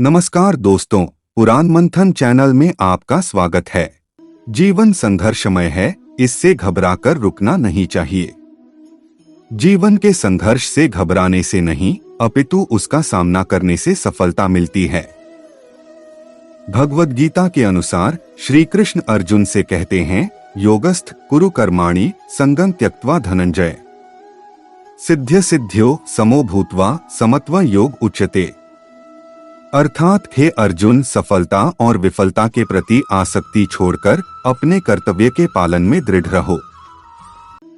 नमस्कार दोस्तों, पुराण मंथन चैनल में आपका स्वागत है। जीवन संघर्षमय है, इससे घबराकर रुकना नहीं चाहिए। जीवन के संघर्ष से घबराने से नहीं, अपितु उसका सामना करने से सफलता मिलती है। भगवद गीता के अनुसार श्री कृष्ण अर्जुन से कहते हैं, योगस्थ कुरु कर्माणि संगं त्यक्त्वा धनंजय सिद्ध्य सिद्ध्यो समो भूत्वा समत्व योग उच्यते। अर्थात हे अर्जुन, सफलता और विफलता के प्रति आसक्ति छोड़कर अपने कर्तव्य के पालन में दृढ़ रहो।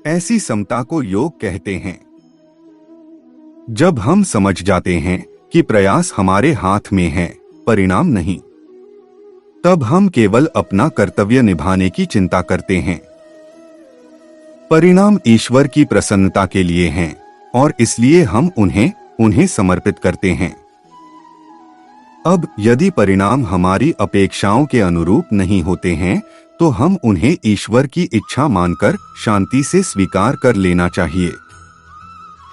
ऐसी समता को योग कहते हैं। जब हम समझ जाते हैं कि प्रयास हमारे हाथ में है, परिणाम नहीं, तब हम केवल अपना कर्तव्य निभाने की चिंता करते हैं। परिणाम ईश्वर की प्रसन्नता के लिए हैं और इसलिए हम उन्हें समर्पित करते हैं। अब यदि परिणाम हमारी अपेक्षाओं के अनुरूप नहीं होते हैं, तो हम उन्हें ईश्वर की इच्छा मानकर शांति से स्वीकार कर लेना चाहिए।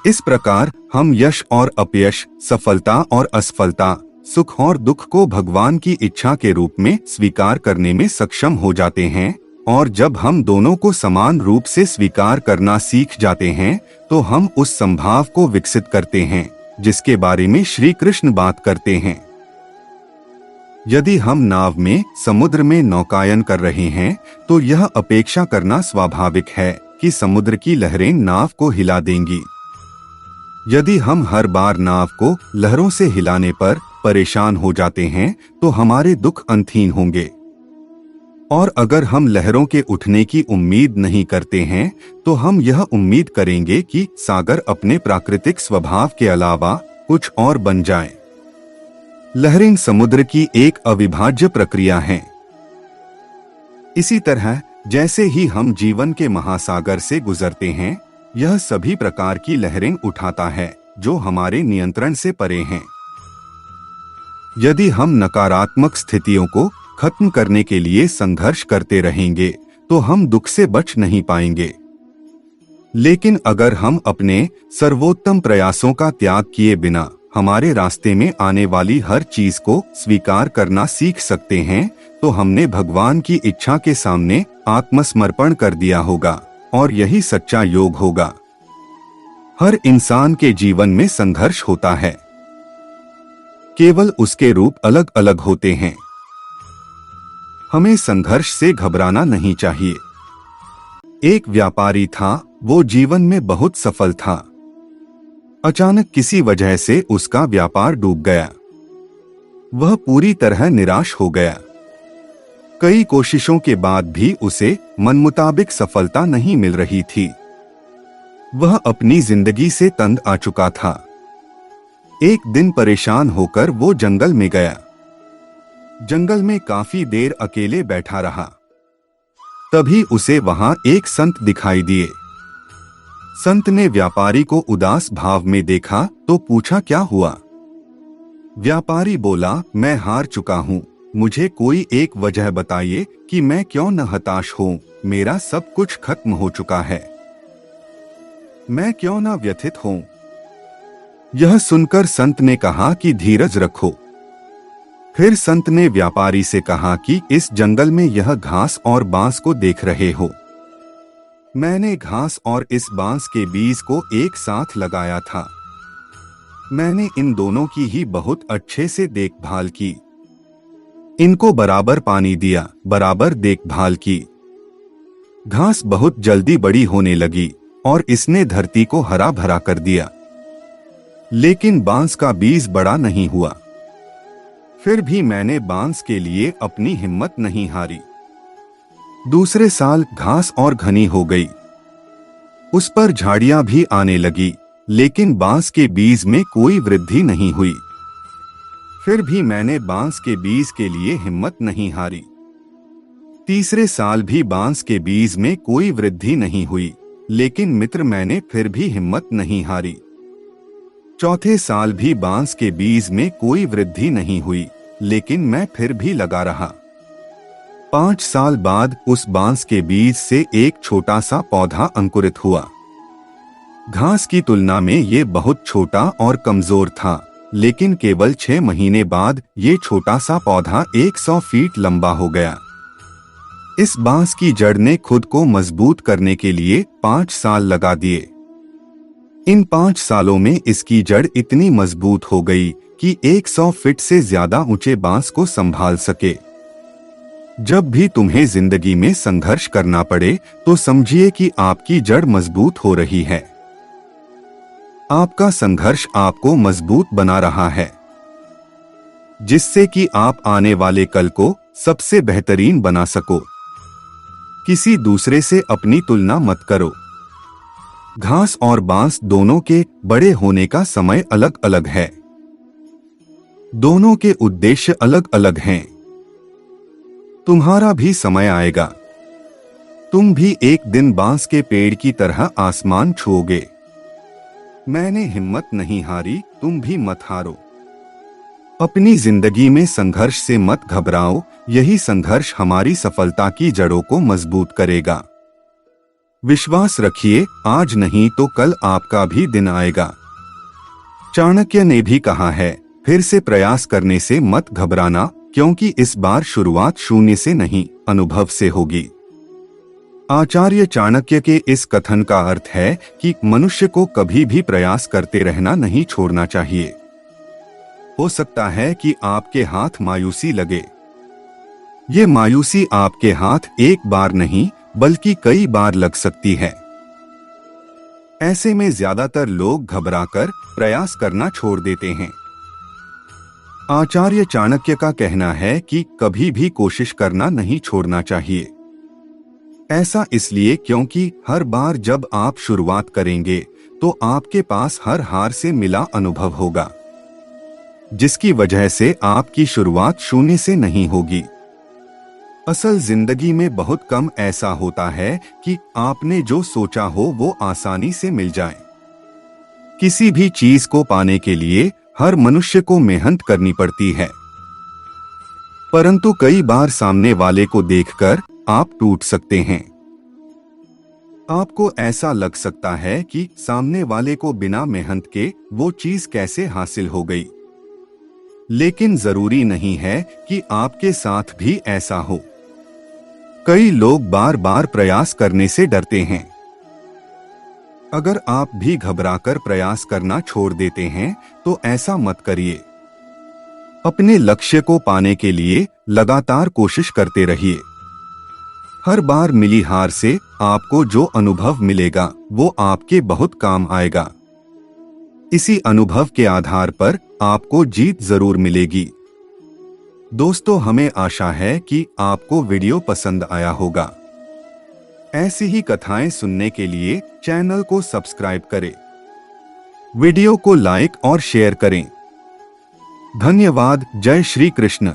इस प्रकार हम यश और अपयश, सफलता और असफलता, सुख और दुख को भगवान की इच्छा के रूप में स्वीकार करने में सक्षम हो जाते हैं। और जब हम दोनों को समान रूप से स्वीकार करना सीख जाते हैं, तो हम उस संभाव को विकसित करते हैं जिसके बारे में श्री कृष्ण बात करते हैं। यदि हम नाव में समुद्र में नौकायन कर रहे हैं, तो यह अपेक्षा करना स्वाभाविक है कि समुद्र की लहरें नाव को हिला देंगी। यदि हम हर बार नाव को लहरों से हिलाने पर परेशान हो जाते हैं, तो हमारे दुख अंतहीन होंगे। और अगर हम लहरों के उठने की उम्मीद नहीं करते हैं, तो हम यह उम्मीद करेंगे कि सागर अपने प्राकृतिक स्वभाव के अलावा कुछ और बन जाए। लहरें समुद्र की एक अविभाज्य प्रक्रिया है। इसी तरह जैसे ही हम जीवन के महासागर से गुजरते हैं, यह सभी प्रकार की लहरें उठाता है जो हमारे नियंत्रण से परे हैं। यदि हम नकारात्मक स्थितियों को खत्म करने के लिए संघर्ष करते रहेंगे, तो हम दुख से बच नहीं पाएंगे। लेकिन अगर हम अपने सर्वोत्तम प्रयासों का त्याग किए बिना हमारे रास्ते में आने वाली हर चीज को स्वीकार करना सीख सकते हैं, तो हमने भगवान की इच्छा के सामने आत्मसमर्पण कर दिया होगा, और यही सच्चा योग होगा। हर इंसान के जीवन में संघर्ष होता है, केवल उसके रूप अलग अलग होते हैं। हमें संघर्ष से घबराना नहीं चाहिए। एक व्यापारी था, वो जीवन में बहुत सफल था। अचानक किसी वजह से उसका व्यापार डूब गया। वह पूरी तरह निराश हो गया। कई कोशिशों के बाद भी उसे मनमुताबिक सफलता नहीं मिल रही थी। वह अपनी जिंदगी से तंग आ चुका था। एक दिन परेशान होकर वो जंगल में गया। जंगल में काफी देर अकेले बैठा रहा। तभी उसे वहां एक संत दिखाई दिए। संत ने व्यापारी को उदास भाव में देखा तो पूछा, क्या हुआ? व्यापारी बोला, मैं हार चुका हूँ। मुझे कोई एक वजह बताइए कि मैं क्यों न हताश हूँ। मेरा सब कुछ खत्म हो चुका है। मैं क्यों न व्यथित हूँ? यह सुनकर संत ने कहा कि धीरज रखो। फिर संत ने व्यापारी से कहा कि इस जंगल में यह घास और बांस को देख रहे हो। मैंने घास और इस बांस के बीज को एक साथ लगाया था। मैंने इन दोनों की ही बहुत अच्छे से देखभाल की। इनको बराबर पानी दिया, बराबर देखभाल की। घास बहुत जल्दी बड़ी होने लगी और इसने धरती को हरा भरा कर दिया। लेकिन बांस का बीज बड़ा नहीं हुआ। फिर भी मैंने बांस के लिए अपनी हिम्मत नहीं हारी। दूसरे साल घास और घनी हो गई। उस पर झाड़ियां भी आने लगी, लेकिन बांस के बीज में कोई वृद्धि नहीं हुई। फिर भी मैंने बांस के बीज के लिए हिम्मत नहीं हारी। तीसरे साल भी बांस के बीज में कोई वृद्धि नहीं हुई, लेकिन मित्र मैंने फिर भी हिम्मत नहीं हारी। चौथे साल भी बांस के बीज में कोई वृद्धि नहीं हुई, लेकिन मैं फिर भी लगा रहा। 5 साल बाद उस बांस के बीज से एक छोटा सा पौधा अंकुरित हुआ। घास की तुलना में ये बहुत छोटा और कमजोर था, लेकिन केवल 6 महीने बाद ये छोटा सा पौधा 100 फीट लंबा हो गया। इस बांस की जड़ ने खुद को मजबूत करने के लिए 5 साल लगा दिए। इन 5 सालों में इसकी जड़ इतनी मजबूत हो गई कि 100 फीट से ज्यादा ऊंचे बांस को संभाल सके। जब भी तुम्हें जिंदगी में संघर्ष करना पड़े तो समझिए कि आपकी जड़ मजबूत हो रही है। आपका संघर्ष आपको मजबूत बना रहा है, जिससे कि आप आने वाले कल को सबसे बेहतरीन बना सको। किसी दूसरे से अपनी तुलना मत करो। घास और बांस दोनों के बड़े होने का समय अलग अलग है। दोनों के उद्देश्य अलग अलग हैं। तुम्हारा भी समय आएगा। तुम भी एक दिन बांस के पेड़ की तरह आसमान छूओगे। मैंने हिम्मत नहीं हारी, तुम भी मत हारो। अपनी जिंदगी में संघर्ष से मत घबराओ, यही संघर्ष हमारी सफलता की जड़ों को मजबूत करेगा। विश्वास रखिए, आज नहीं तो कल आपका भी दिन आएगा। चाणक्य ने भी कहा है, फिर से प्रयास करने से मत घबराना, क्योंकि इस बार शुरुआत शून्य से नहीं, अनुभव से होगी। आचार्य चाणक्य के इस कथन का अर्थ है कि मनुष्य को कभी भी प्रयास करते रहना नहीं छोड़ना चाहिए। हो सकता है कि आपके हाथ मायूसी लगे। ये मायूसी आपके हाथ एक बार नहीं बल्कि कई बार लग सकती है। ऐसे में ज्यादातर लोग घबराकर प्रयास करना छोड़ देते हैं। आचार्य चाणक्य का कहना है कि कभी भी कोशिश करना नहीं छोड़ना चाहिए। ऐसा इसलिए क्योंकि हर बार जब आप शुरुआत करेंगे तो आपके पास हर हार से मिला अनुभव होगा, जिसकी वजह से आपकी शुरुआत शून्य से नहीं होगी। असल जिंदगी में बहुत कम ऐसा होता है कि आपने जो सोचा हो वो आसानी से मिल जाए। किसी भी चीज को पाने के लिए हर मनुष्य को मेहनत करनी पड़ती है, परंतु कई बार सामने वाले को देखकर आप टूट सकते हैं। आपको ऐसा लग सकता है कि सामने वाले को बिना मेहनत के वो चीज कैसे हासिल हो गई, लेकिन जरूरी नहीं है कि आपके साथ भी ऐसा हो। कई लोग बार बार प्रयास करने से डरते हैं। अगर आप भी घबराकर प्रयास करना छोड़ देते हैं तो ऐसा मत करिए। अपने लक्ष्य को पाने के लिए लगातार कोशिश करते रहिए। हर बार मिली हार से आपको जो अनुभव मिलेगा वो आपके बहुत काम आएगा। इसी अनुभव के आधार पर आपको जीत जरूर मिलेगी। दोस्तों, हमें आशा है कि आपको वीडियो पसंद आया होगा। ऐसी ही कथाएं सुनने के लिए चैनल को सब्सक्राइब करें, वीडियो को लाइक और शेयर करें। धन्यवाद। जय श्री कृष्ण।